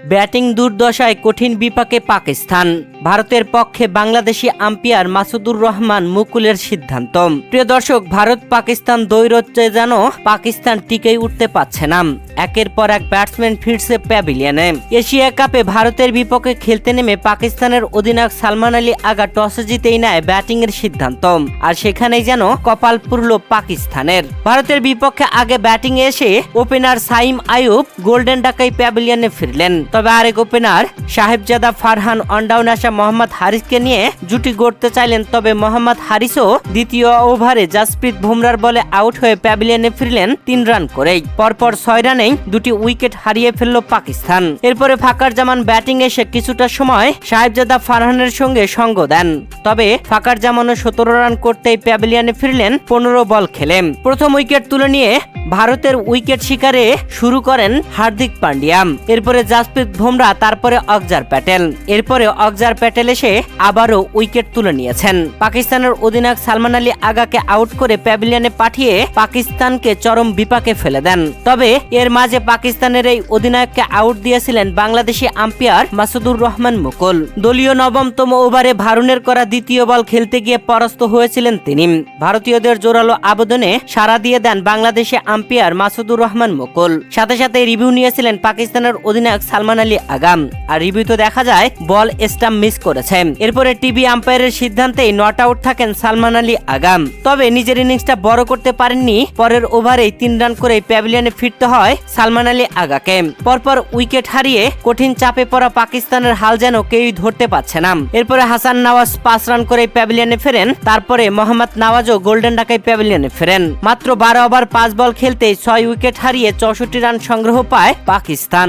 Batting দুর্দশায় কঠিন বিপাকে পাকিস্তান। ভারতের পক্ষে বাংলাদেশি আম্পায়ার মাসুদুর রহমান মুকুলের সিদ্ধান্ত। প্রিয় দর্শক, ভারত পাকিস্তান দ্বৈরথে যেন পাকিস্তান টিকেই উঠতে পারছে না। একের পর এক ব্যাটসম্যান ফিরছে প্যাভিলিয়নে। এশিয়া কাপে ভারতের বিপক্ষে খেলতে নেমে পাকিস্তানের অধিনায়ক সালমান আলী আগা টসে জিতেই নেয় ব্যাটিং এর সিদ্ধান্ত, আর সেখানেই যেন কপাল পুরল পাকিস্তানের। ভারতের বিপক্ষে আগে ব্যাটিং এ এসে ওপেনার সাইম আইয়ুব গোল্ডেন ডাকাই প্যাভিলিয়নে ফিরলেন। তবে আরেক ওপেনার সাহেবজাদা ফারহান অনডাউন আসা মোহাম্মদ হারিসকে নিয়ে জুটি গড়তে চাইলেন। তবে মোহাম্মদ হারিসও দ্বিতীয় ওভারে জাসপ্রীত বুমরার বলে আউট হয়ে প্যাভিলিয়নে ফিরলেন 3 রান করেই। পরপর 6 রানেই দুটি উইকেট হারিয়ে ফেলল পাকিস্তান। এরপরে ফাকার জামান ব্যাটিং এসে কিছুটা সময় সাহেবজাদা ফারহানের সঙ্গে সঙ্গ দেন। তবে ফাকার জামানও 17 রান করতেই প্যাভিলিয়নে ফিরলেন 15 বল খেলে। প্রথম উইকেট তুলে নিয়ে ভারতের উইকেট শিকারে শুরু করেন হার্দিক পান্ডিয়া। এরপরে জাসপ্রীত বুমরা, তারপরে অক্সার প্যাটেল এসে আবারও উইকেট তুলে নিয়েছেন। পাকিস্তানের অধিনায়ক সালমান আলী আগাকে আউট করে প্যাভিলিয়নে পাঠিয়ে পাকিস্তানকে চরম বিপাকে ফেলে দেন। তবে এর মাঝে পাকিস্তানের এই অধিনায়ককে আউট দিয়েছিলেন বাংলাদেশি আম্পায়ার মাসুদুর রহমান মুকুল। দলীয় 9তম ওভারে ভারুনের করা দ্বিতীয় বল খেলতে গিয়ে পরাস্ত হয়েছিলেন তিনি। ভারতীয়দের জোরালো আবেদনে সাড়া দিয়ে দেন বাংলাদেশি আম্পায়ার মাসুদুর রহমান মুকুল। সাথে সাথে রিভিউ নিয়েছিলেন পাকিস্তানের অধিনায়ক সালমান আলী আগাম, আর রিভিউতে দেখা যায় বল স্টাম্প মিস করেছে। এরপরে টিভি আম্পায়ারের সিদ্ধান্তেই নট আউট থাকেন সালমান আলী আগাম। তবে নিজের ইনিংসটা বড় করতে পারেননি। পরের ওভারেই 3 রান করে প্যাভিলিয়নে ফিরতে হয় সালমান আলী আগাকে। পরপর উইকেট হারিয়ে কঠিন চাপে পড়া পাকিস্তানের হাল যেন কেউই ধরতে পারছে না। এরপরে হাসান নওয়াজ 5 রান করে প্যাভিলিয়নে ফেরেন। তারপরে মোহাম্মদ নওয়াজও গোল্ডেন ডাকাই প্যাভিলিয়নে ফেরেন। মাত্র 12 ওভার 5 বল খেলতে 6 উইকেট হারিয়ে 64 রান সংগ্রহ পায় পাকিস্তান।